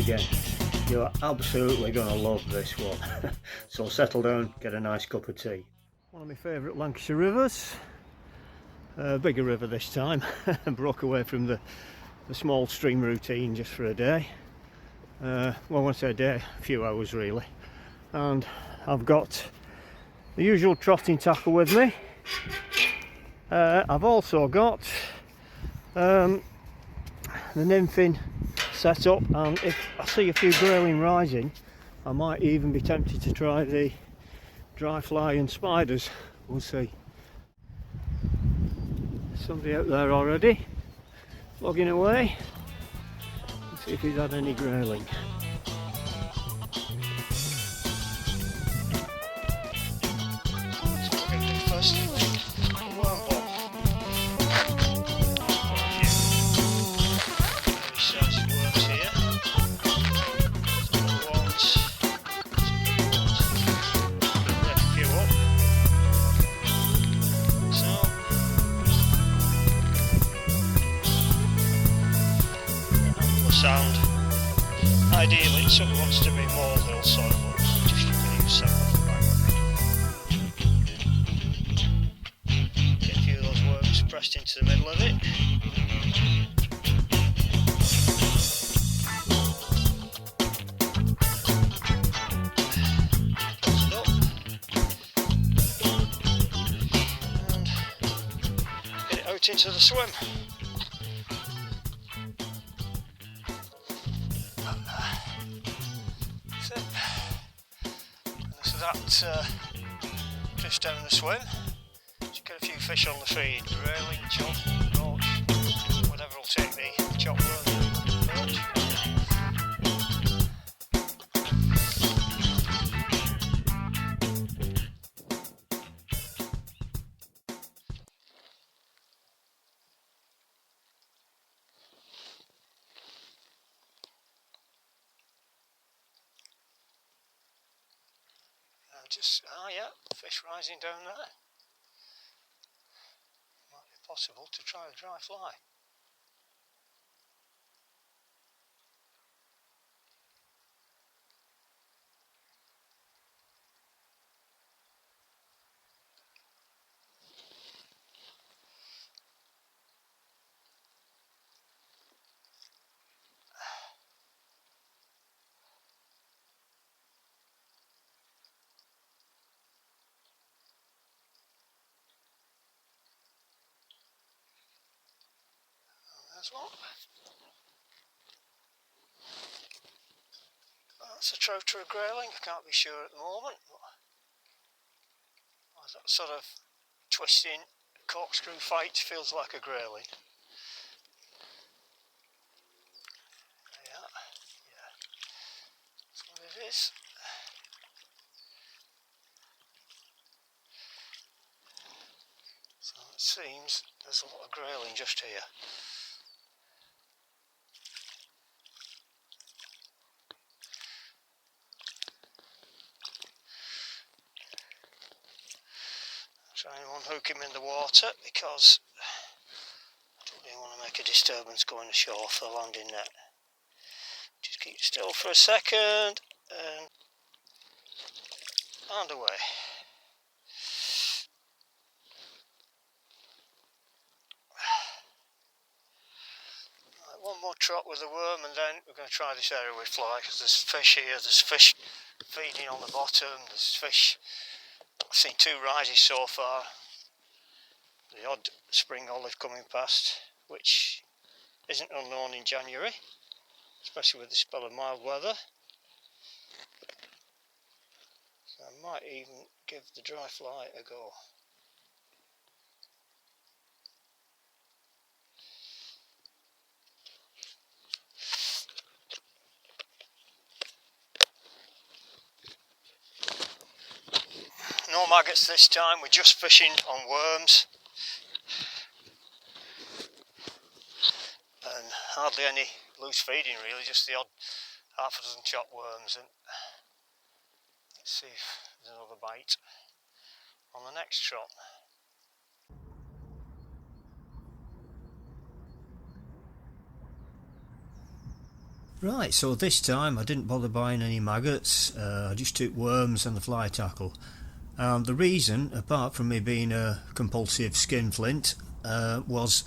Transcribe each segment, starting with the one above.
again. You're absolutely going to love this one. So settle down, get a nice cup of tea. One of my favourite Lancashire rivers. Bigger river this time. Broke away from the small stream routine just for a day. Well, when I say a day, a few hours really. And I've got the usual trotting tackle with me. I've also got the nymphing set up, and if I see a few grayling rising, I might even be tempted to try the dry fly and spiders. We'll see. Somebody out there already, logging away. Let's see if he's had any grayling. Sound. Ideally, it sort of wants to be more little soil, but just going to use some of the background. Get a few of those worms pressed into the middle of it. Close it up. And get it out into the swim. That just down the swim, just get a few fish on the feed, grayling, chop, roach, whatever will take the chop worm. Yeah, fish rising down there. Might be possible to try a dry fly. One. That's a trout or a grayling, I can't be sure at the moment. But that sort of twisting corkscrew fight feels like a grayling. Yeah, that's what it is. So it seems there's a lot of grayling just here. Try and unhook him in the water because I don't really want to make a disturbance going ashore for the landing net. Just keep still for a second and away. Right, one more trot with the worm and then we're going to try this area with fly because there's fish here, there's fish feeding on the bottom, there's fish. I've seen 2 rises so far. The odd spring olive coming past, which isn't unknown in January, especially with the spell of mild weather. So I might even give the dry fly a go. No maggots this time, we're just fishing on worms. And hardly any loose feeding really, just the odd half a dozen chop worms. And let's see if there's another bite on the next trot. Right, so this time I didn't bother buying any maggots, I just took worms and the fly tackle. And the reason, apart from me being a compulsive skinflint, was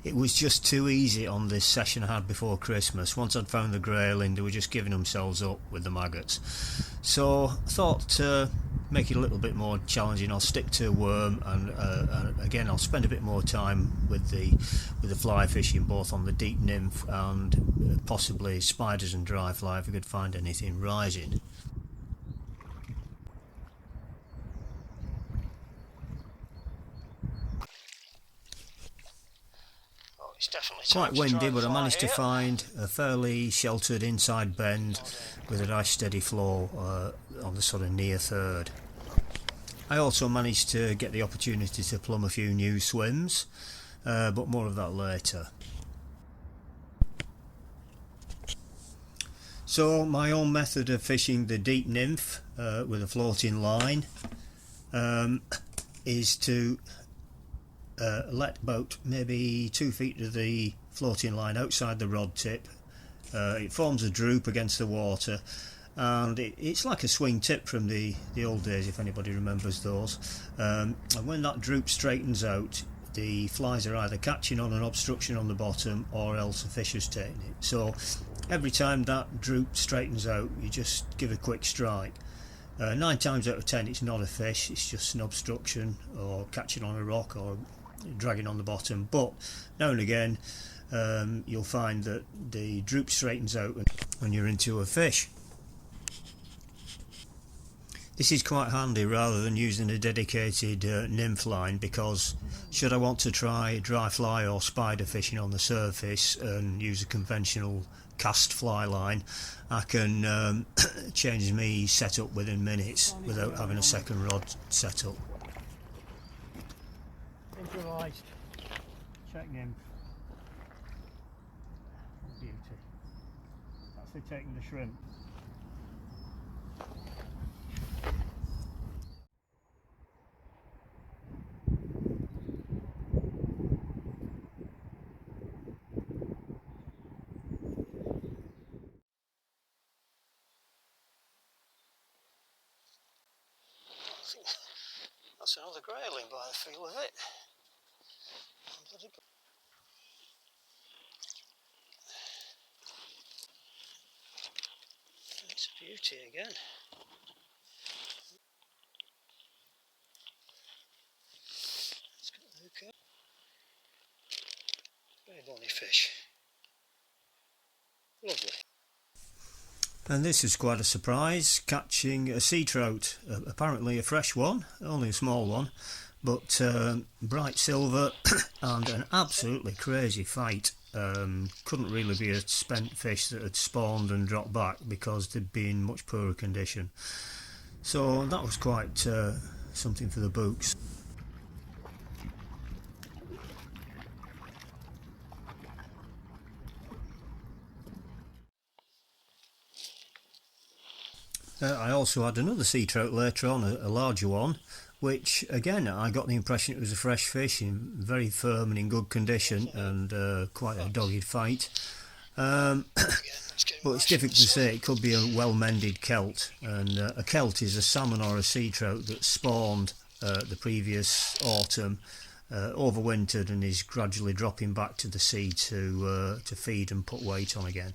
it was just too easy on this session I had before Christmas. Once I'd found the grayling, they were just giving themselves up with the maggots. So I thought, make it a little bit more challenging, I'll stick to worm, and again I'll spend a bit more time with the fly fishing, both on the deep nymph and possibly spiders and dry fly if I could find anything rising. Oh, it's definitely Quite time to try windy, the but I fly managed to here. find a fairly sheltered inside bend with a nice steady flow on the sort of near third. I also managed to get the opportunity to plumb a few new swims, but more of that later. So my own method of fishing the deep nymph with a floating line is to let about maybe 2 feet of the floating line outside the rod tip. It forms a droop against the water, and it's like a swing tip from the old days, if anybody remembers those. And when that droop straightens out, the flies are either catching on an obstruction on the bottom or else a fish has taken it. So every time that droop straightens out, you just give a quick strike. 9 times out of 10 it's not a fish, it's just an obstruction or catching on a rock or dragging on the bottom, but now and again you'll find that the droop straightens out and you're into a fish. This is quite handy rather than using a dedicated nymph line, because should I want to try dry fly or spider fishing on the surface and use a conventional cast fly line, I can change me setup within minutes without having a second rod set up. Improvised check nymph. Beauty. That's for taking the shrimp. That's another grayling by the feel of it. It's a beauty again. Let's get the hook up. Very bonny fish. Lovely. And this is quite a surprise, catching a sea trout, apparently a fresh one, only a small one, but bright silver and an absolutely crazy fight. Couldn't really be a spent fish that had spawned and dropped back because they'd been in much poorer condition. So that was quite something for the books. I also had another sea trout later on, a larger one, which again I got the impression it was a fresh fish, very firm and in good condition, and quite a dogged fight. But it's difficult to say. It could be a well-mended kelt, and a kelt is a salmon or a sea trout that spawned the previous autumn, overwintered, and is gradually dropping back to the sea to feed and put weight on again.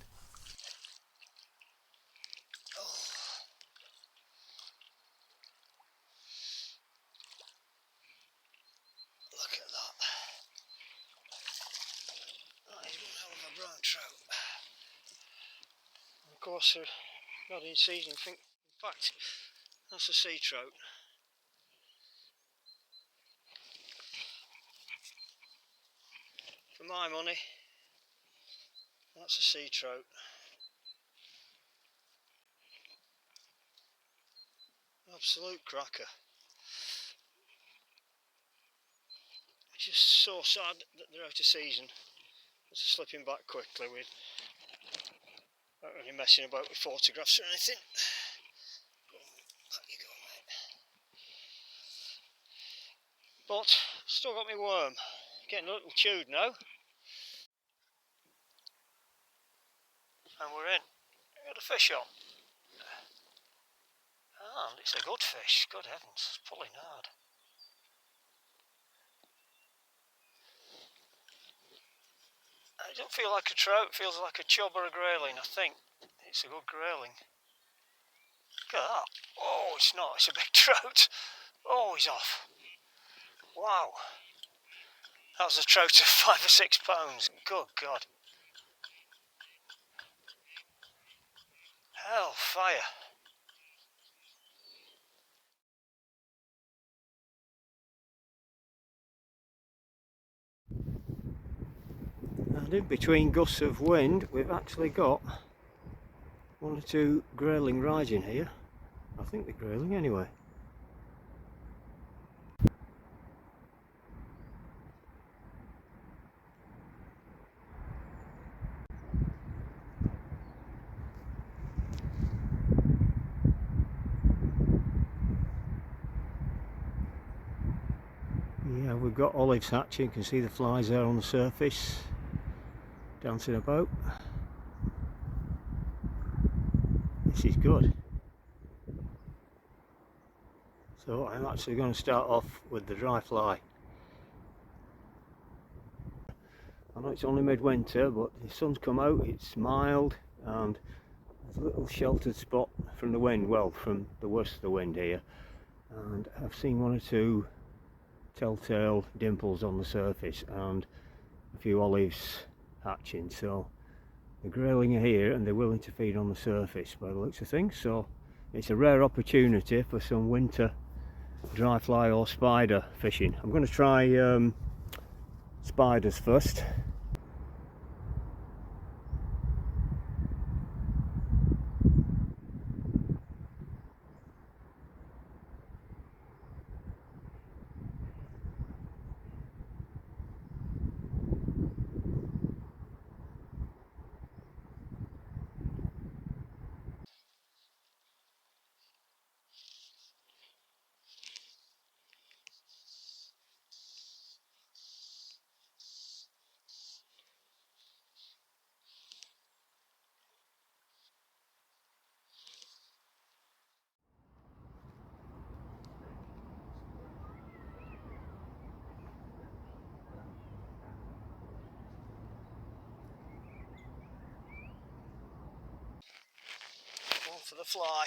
Look at that. That is one hell of a brown trout. And of course, not in season. In fact, that's a sea trout. For my money, that's a sea trout. Absolute cracker. It's just so sad that they're out of season. It's slipping back quickly with not really messing about with photographs or anything. Back you go, mate. But still got my worm. Getting a little chewed now. and we're in. Got a fish on. And it's a good fish, good heavens, it's pulling hard. It doesn't feel like a trout, it feels like a chub or a grayling, I think. It's a good grayling. Look at that. Oh, it's not, it's a big trout. Oh, he's off. Wow. That was a trout of 5 or 6 pounds. Good God. Hellfire. And in between gusts of wind, we've actually got 1 or 2 grayling rising here. I think they're grayling anyway. Yeah, we've got olives hatching. You can see the flies there on the surface, dancing about. This is good. So I'm actually going to start off with the dry fly. I know it's only midwinter, but the sun's come out, it's mild, and there's a little sheltered spot from the wind, well, from the worst of the wind here. And I've seen 1 or 2 telltale dimples on the surface and a few olives hatching, so the grayling are here and they're willing to feed on the surface by the looks of things. So it's a rare opportunity for some winter dry fly or spider fishing. I'm going to try spiders first. One for the fly.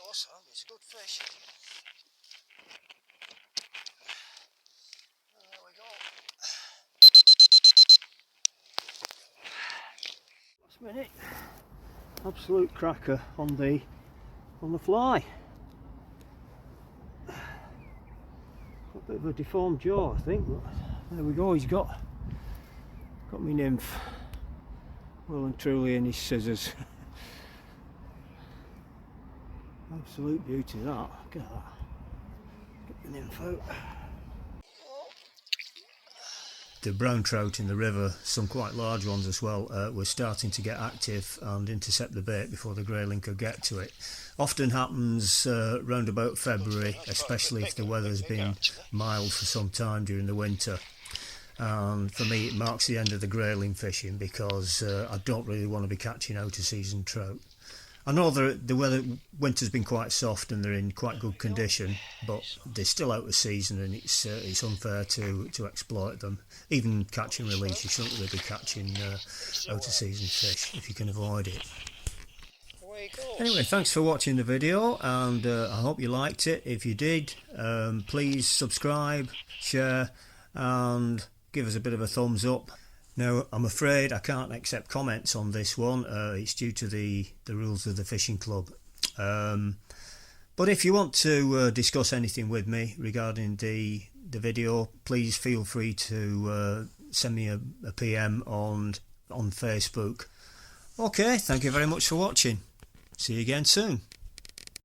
Awesome, it's a good fish. There we go. Last minute, absolute cracker on the fly. Got a bit of a deformed jaw, I think, but there we go. He's got me nymph well and truly in his scissors. Absolute beauty, that. Look at that. Get the nymph out. The brown trout in the river, some quite large ones as well, were starting to get active and intercept the bait before the grayling could get to it. Often happens round about February, especially if the weather's been mild for some time during the winter. And for me it marks the end of the grayling fishing, because I don't really want to be catching out of season trout. I know the winter's been quite soft and they're in quite good condition, but they're still out of season, and it's unfair to exploit them. Even catch and release, you shouldn't really be catching out of season fish if you can avoid it. Anyway, thanks for watching the video, and I hope you liked it. If you did, please subscribe, share, and give us a bit of a thumbs up. Now, I'm afraid I can't accept comments on this one. It's due to the rules of the fishing club. But if you want to discuss anything with me regarding the video, please feel free to send me a PM on Facebook. Okay, thank you very much for watching. See you again soon.